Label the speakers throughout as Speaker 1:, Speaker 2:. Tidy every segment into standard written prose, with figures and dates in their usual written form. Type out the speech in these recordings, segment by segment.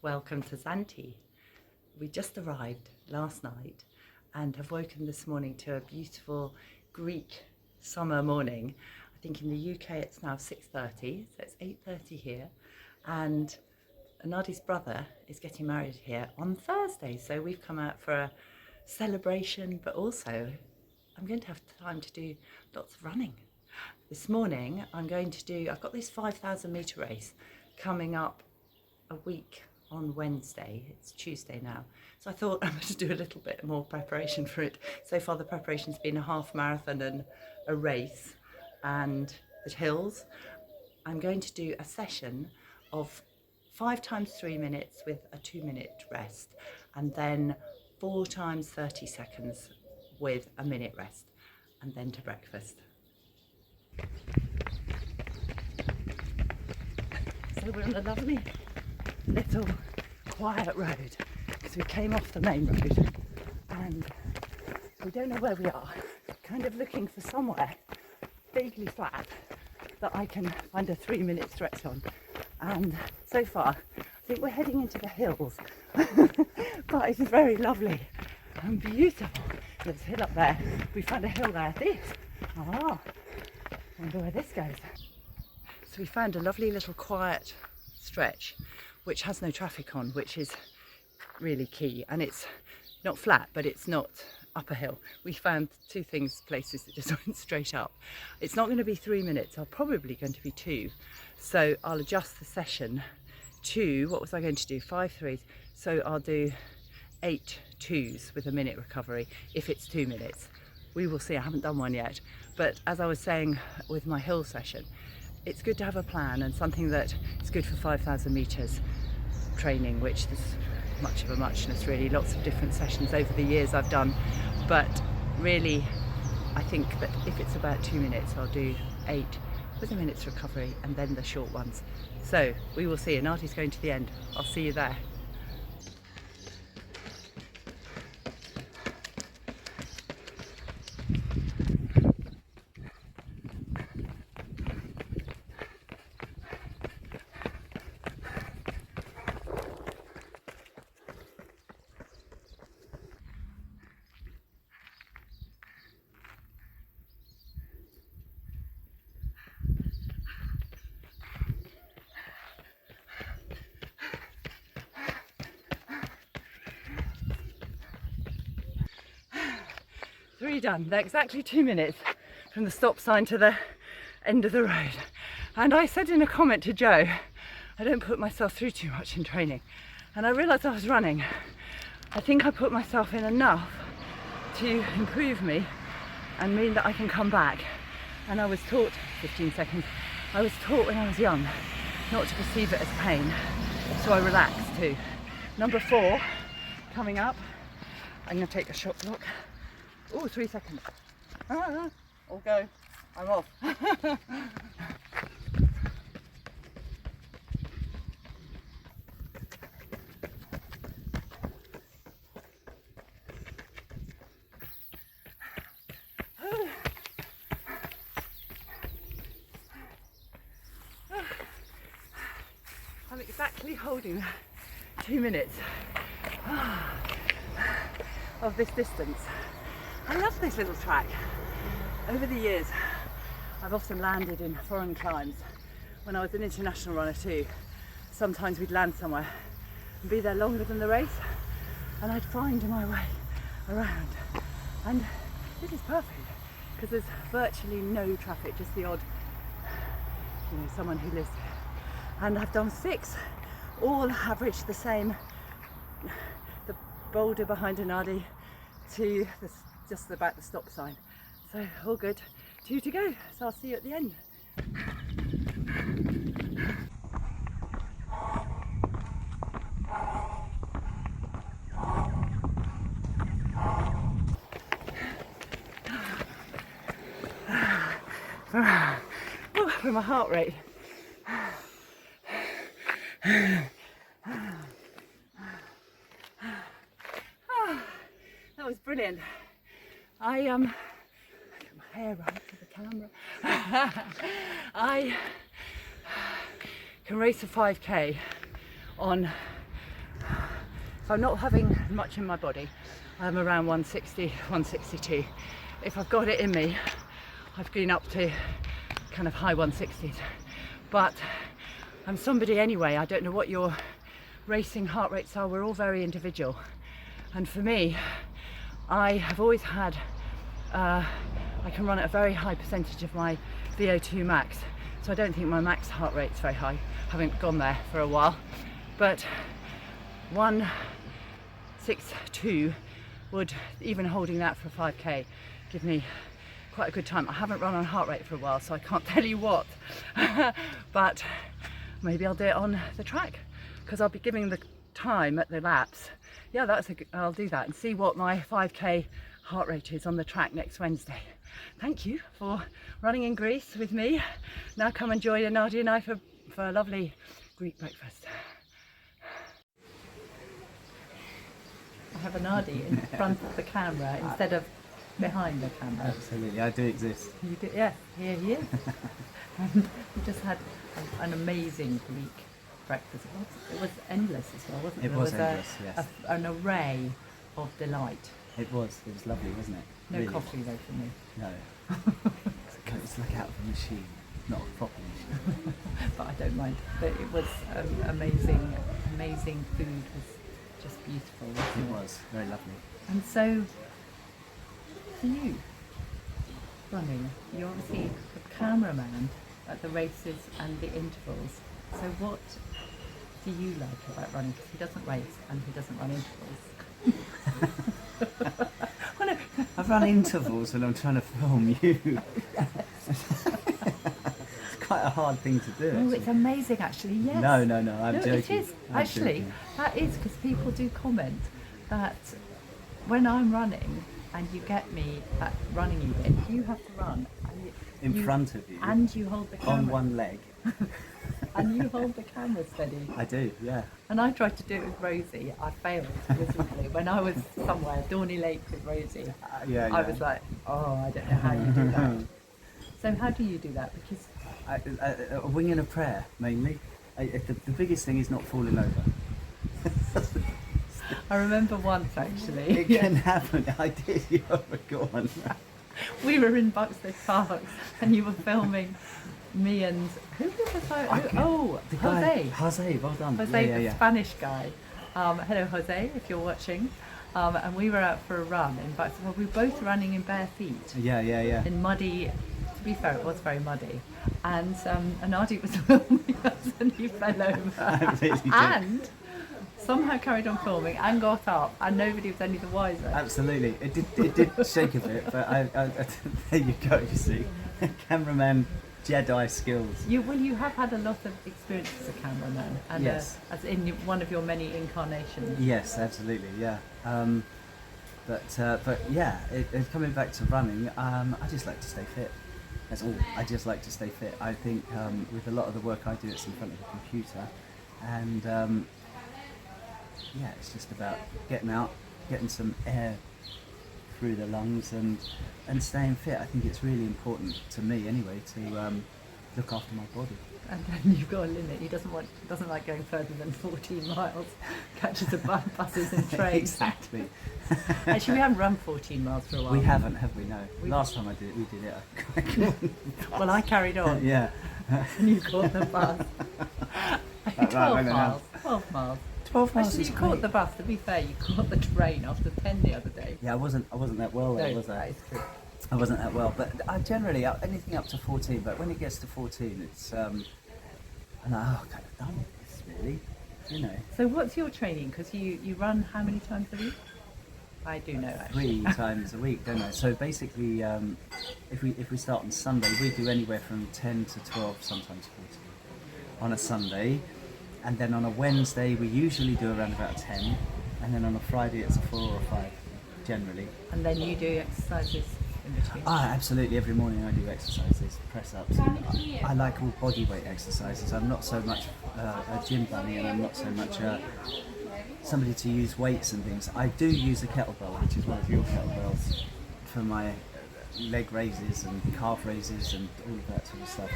Speaker 1: Welcome to Zante. We just arrived last night and have woken this morning to a beautiful Greek summer morning. I think in the UK it's now 6:30, so it's 8:30 here, and Anadi's brother is getting married here on Thursday, so we've come out for a celebration, but also I'm going to have time to do lots of running. This morning I've got this 5,000 metre race coming up a week on Wednesday. It's Tuesday now, so I thought I'm going to do a little bit more preparation for it. So far the preparation's been a half marathon and a race and the hills. I'm going to do a session of 5 times 3 minutes with a 2-minute rest, and then 4 times 30 seconds with a minute rest, and then to breakfast. So we're on a lovely little quiet road because we came off the main road and we don't know where we are. Kind of looking for somewhere vaguely flat that I can find a 3-minute stretch on, and so far I think we're heading into the hills but it's very lovely and beautiful. There's a hill up there, we found a hill there. I wonder where this goes. So we found a lovely little quiet stretch which has no traffic on, which is really key, and it's not flat but it's not up a hill. We found places that just went straight up. It's not going to be 3 minutes, I'm probably going to be 2, so I'll adjust the session to, what was I going to do, 5 threes, so I'll do 8 twos with a minute recovery if it's 2 minutes. We will see, I haven't done one yet, but as I was saying with my hill session, it's good to have a plan and something that is good for 5,000 metres training, which is much of a muchness really. Lots of different sessions over the years I've done, but really I think that if it's about 2 minutes I'll do 8 with a minute's recovery and then the short ones. So we will see. Anadi's going to the end. I'll see you there. Three done. They're exactly 2 minutes from the stop sign to the end of the road. And I said in a comment to Joe, I don't put myself through too much in training. And I realised I was running. I think I put myself in enough to improve me and mean that I can come back. And I was taught, 15 seconds, I was taught when I was young not to perceive it as pain. So I relaxed too. Number 4, coming up. I'm going to take a shot block. Oh, 3 seconds. All go. I'm off. I'm exactly holding 2 minutes of this distance. I love this little track. Over the years I've often landed in foreign climbs. When I was an international runner too, sometimes we'd land somewhere and be there longer than the race, and I'd find my way around. And this is perfect because there's virtually no traffic, just the odd, someone who lives here. And I've done 6, all average the same. The boulder behind Anadi to just about the stop sign. So all good. 2 to go. So I'll see you at the end. For my heart rate. That was brilliant. I get my hair right for the camera. I can race a 5k on if I'm not having much in my body, I'm around 160, 162. If I've got it in me, I've been up to kind of high 160s. But I'm somebody anyway, I don't know what your racing heart rates are, we're all very individual. And for me, I have always had, I can run at a very high percentage of my VO2 max. So I don't think my max heart rate is very high. Haven't gone there for a while. But 162 would, even holding that for a 5k, give me quite a good time. I haven't run on heart rate for a while, so I can't tell you what. But maybe I'll do it on the track, because I'll be giving the time at the laps. Yeah, I'll do that and see what my 5k heart rate is on the track next Wednesday. Thank you for running in Greece with me. Now come and join Anadi and I for a lovely Greek breakfast. I have Anadi in front of the camera instead of behind the camera.
Speaker 2: Absolutely, I do exist.
Speaker 1: You do, yeah, here he is. And we just had an amazing Greek breakfast. It was endless as well, wasn't it?
Speaker 2: It was endless, yes.
Speaker 1: An array of delight.
Speaker 2: It was lovely, wasn't it?
Speaker 1: No
Speaker 2: really.
Speaker 1: coffee though for me.
Speaker 2: No. It's like out of a machine, not a proper machine.
Speaker 1: But I don't mind. But it was amazing food. It was just beautiful.
Speaker 2: It was very lovely.
Speaker 1: And so, for you, running, you're obviously the cameraman at the races and the intervals. So what do you like about running? Because he doesn't race and he doesn't run intervals.
Speaker 2: I've run intervals when I'm trying to film you. It's quite a hard thing to do.
Speaker 1: Oh, it's amazing actually, yes.
Speaker 2: No, I'm joking.
Speaker 1: It is. Actually, that is because people do comment that when I'm running and you get me at running event, you have to run. And
Speaker 2: in front of you.
Speaker 1: And you hold the camera.
Speaker 2: On one leg.
Speaker 1: And you hold the camera steady.
Speaker 2: I do, yeah.
Speaker 1: And I tried to do it with Rosie. I failed miserably. When I was somewhere, Dorney Lake with Rosie, I was like, oh, I don't know how you do that. So how do you do that? Because
Speaker 2: a wing and a prayer, mainly. The biggest thing is not falling over.
Speaker 1: I remember once actually.
Speaker 2: It can happen. I did. You go on.
Speaker 1: We were in Buxted Park and you were filming me and who was the guy? Jose.
Speaker 2: Jose, well done.
Speaker 1: Jose,
Speaker 2: yeah.
Speaker 1: the Spanish guy. Hello, Jose, if you're watching. And we were out for a run in Buxted Park. We were both running in bare feet.
Speaker 2: Yeah.
Speaker 1: In muddy. To be fair, it was very muddy. And Anadi was filming us and he fell over.
Speaker 2: I really did.
Speaker 1: And somehow carried on filming and got up, and nobody was any the wiser.
Speaker 2: Absolutely, it did shake a bit, but I there you go. You see, cameraman Jedi skills.
Speaker 1: You have had a lot of experience as a cameraman, and
Speaker 2: yes.
Speaker 1: As in one of your many incarnations.
Speaker 2: Yes, absolutely, yeah. But yeah, coming back to running, I just like to stay fit. That's all. I just like to stay fit. I think with a lot of the work I do, it's in front of a computer, and yeah, it's just about getting out, getting some air through the lungs, and staying fit. I think it's really important to me anyway to look after my body.
Speaker 1: And then you've got a limit. He doesn't like going further than 14 miles. Catches the buses and trains.
Speaker 2: Exactly.
Speaker 1: Actually, we haven't run 14 miles for a while.
Speaker 2: We haven't, have we? No. Last time we did it.
Speaker 1: Well, I carried on.
Speaker 2: Yeah.
Speaker 1: And you caught the bus. 12 miles. 12 miles.
Speaker 2: 12 miles
Speaker 1: Actually,
Speaker 2: is
Speaker 1: you
Speaker 2: great.
Speaker 1: caught the bus. To be fair, you caught the train after 10 the other day.
Speaker 2: Yeah, I wasn't that well there,
Speaker 1: No,
Speaker 2: was I?
Speaker 1: that is true.
Speaker 2: I wasn't that well, but I generally anything up to 14. But when it gets to 14, it's I'm like, oh, kind of done with this, really, you know.
Speaker 1: So what's your training? Because you run how many times a week? I do know actually.
Speaker 2: 3 times a week, don't I? So basically, if we start on Sunday, we do anywhere from 10 to 12, sometimes 14 on a Sunday, and then on a Wednesday we usually do around about 10, and then on a Friday it's a 4 or a 5, generally.
Speaker 1: And then you do exercises in between.
Speaker 2: Absolutely. Every morning I do exercises, press ups. I like all body weight exercises. I'm not so much a gym bunny, and I'm not so much somebody to use weights and things. I do use a kettlebell, which is one of your kettlebells, for my leg raises and calf raises and all of that sort of stuff.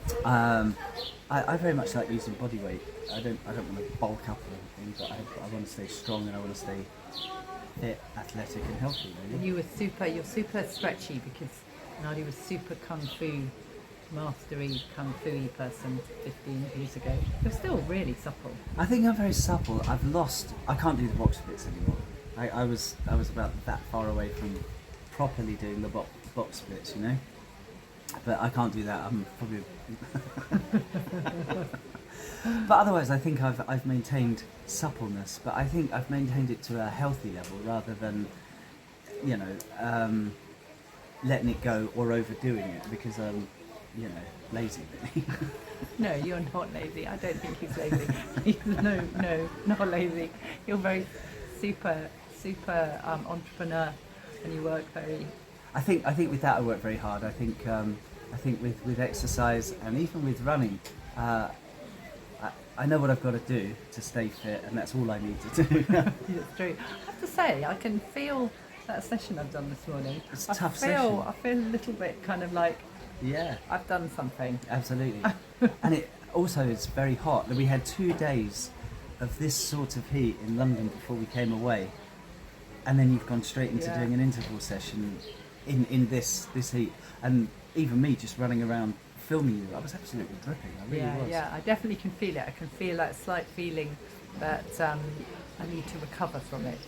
Speaker 2: But I very much like using body weight. I don't want to bulk up or anything, but I want to stay strong and I want to stay fit, athletic and healthy,
Speaker 1: And
Speaker 2: really.
Speaker 1: you're super stretchy because Anadi was super kung fu, mastery kung fu person 15 years ago. You're still really supple.
Speaker 2: I think I'm very supple. I can't do the box splits anymore. I was about that far away from properly doing the box splits, you know? But I can't do that. I'm probably... But otherwise, I think I've maintained suppleness, but I think I've maintained it to a healthy level rather than, you know, letting it go or overdoing it because I'm, you know, lazy really.
Speaker 1: No, you're not lazy. I don't think he's lazy. No, not lazy. You're very super entrepreneur, and you work very.
Speaker 2: I think with that I work very hard. I think with exercise and even with running, I know what I've got to do to stay fit, and that's all I need to do.
Speaker 1: It's true. I have to say, I can feel that session I've done this morning.
Speaker 2: It's a tough session.
Speaker 1: I feel a little bit kind of like
Speaker 2: Yeah,
Speaker 1: I've done something.
Speaker 2: absolutely. And it also is very hot. We had 2 days of this sort of heat in London before we came away, and then you've gone straight into
Speaker 1: Yeah.
Speaker 2: doing an interval session in this heat, and even me just running around filming you, I was absolutely dripping. I really was.
Speaker 1: Yeah, I definitely can feel it. I can feel that slight feeling that I need to recover from it.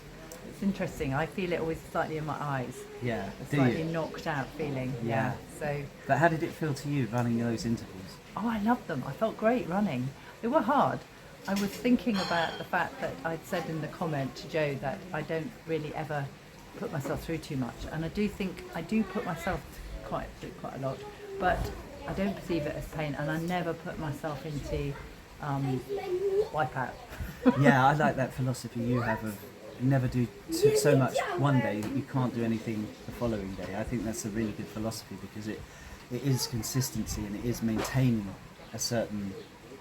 Speaker 1: It's interesting. I feel it always slightly in my eyes.
Speaker 2: Yeah.
Speaker 1: A
Speaker 2: Do
Speaker 1: slightly
Speaker 2: you?
Speaker 1: knocked out feeling.
Speaker 2: Yeah.
Speaker 1: So,
Speaker 2: But how did it feel to you running those intervals?
Speaker 1: oh, I loved them. I felt great running. They were hard. I was thinking about the fact that I'd said in the comment to Joe that I don't really ever put myself through too much, and I do think I do put myself through quite a lot, but I don't perceive it as pain, and I never put myself into wipeout.
Speaker 2: Yeah, I like that philosophy you have of never do so much one day that you can't do anything the following day. I think that's a really good philosophy because it is consistency and it is maintaining a certain,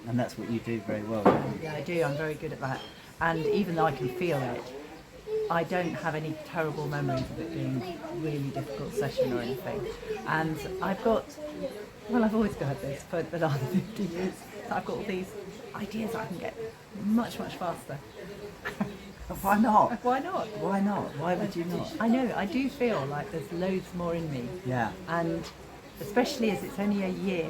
Speaker 2: and that's what you do very well.
Speaker 1: Yeah, I do. I'm very good at that, and even though I can feel it, I don't have any terrible memories of it being a really difficult session or anything. And I've always got this for the last 50 years. So I've got all these ideas I can get much faster.
Speaker 2: Why not?
Speaker 1: Why not?
Speaker 2: Why not? Why would you not?
Speaker 1: I know, I do feel like there's loads more in me.
Speaker 2: Yeah.
Speaker 1: And especially as it's only a year,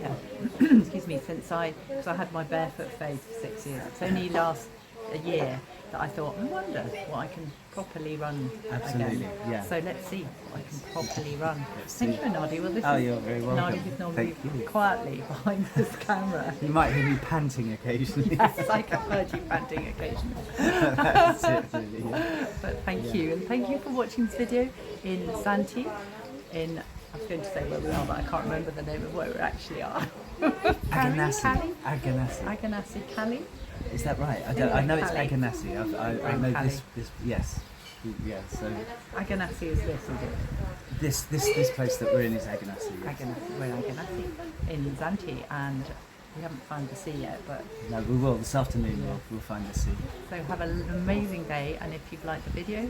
Speaker 1: excuse me, since I had my barefoot phase for 6 years. It's only a year that I thought, I wonder what I can properly run
Speaker 2: Absolutely,
Speaker 1: again.
Speaker 2: yeah.
Speaker 1: So let's see what I can properly run.
Speaker 2: Let's
Speaker 1: Thank
Speaker 2: see.
Speaker 1: you, Anadi. Well, this
Speaker 2: Oh,
Speaker 1: is
Speaker 2: you're very welcome.
Speaker 1: Anadi, who's normally
Speaker 2: Thank you.
Speaker 1: quietly behind this camera.
Speaker 2: You might hear me panting occasionally.
Speaker 1: Yes, I can heard you panting occasionally.
Speaker 2: That's it, really, yeah.
Speaker 1: But thank you, and thank you for watching this video in Zante, I was going to say where we are, but I can't remember the name of where we actually are.
Speaker 2: Aganassi.
Speaker 1: Aganassi Cali.
Speaker 2: Is that right? I know it's Aganassi. I know this. Yes. Yeah. So
Speaker 1: Aganassi is this, is it?
Speaker 2: this place that we're in is Aganassi. Yes.
Speaker 1: Aganassi. We're in Aganassi in Zante, and we haven't found the sea yet, but
Speaker 2: No, we will this afternoon. We'll find the sea.
Speaker 1: so have an amazing day, and if you've liked the video,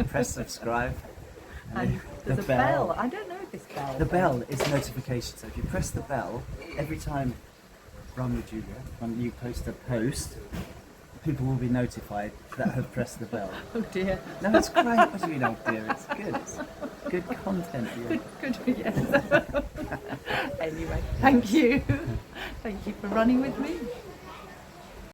Speaker 2: Press subscribe.
Speaker 1: and there's a bell. I don't know this bell.
Speaker 2: The bell is notification. So if you press the bell every time, Run with Julia, when you post a post, people will be notified that have pressed the bell.
Speaker 1: Oh dear.
Speaker 2: No, it's great. What do you know, dear? It's good. It's good content. Yeah.
Speaker 1: Good, yes. Anyway, thank you. Thank you for running with me.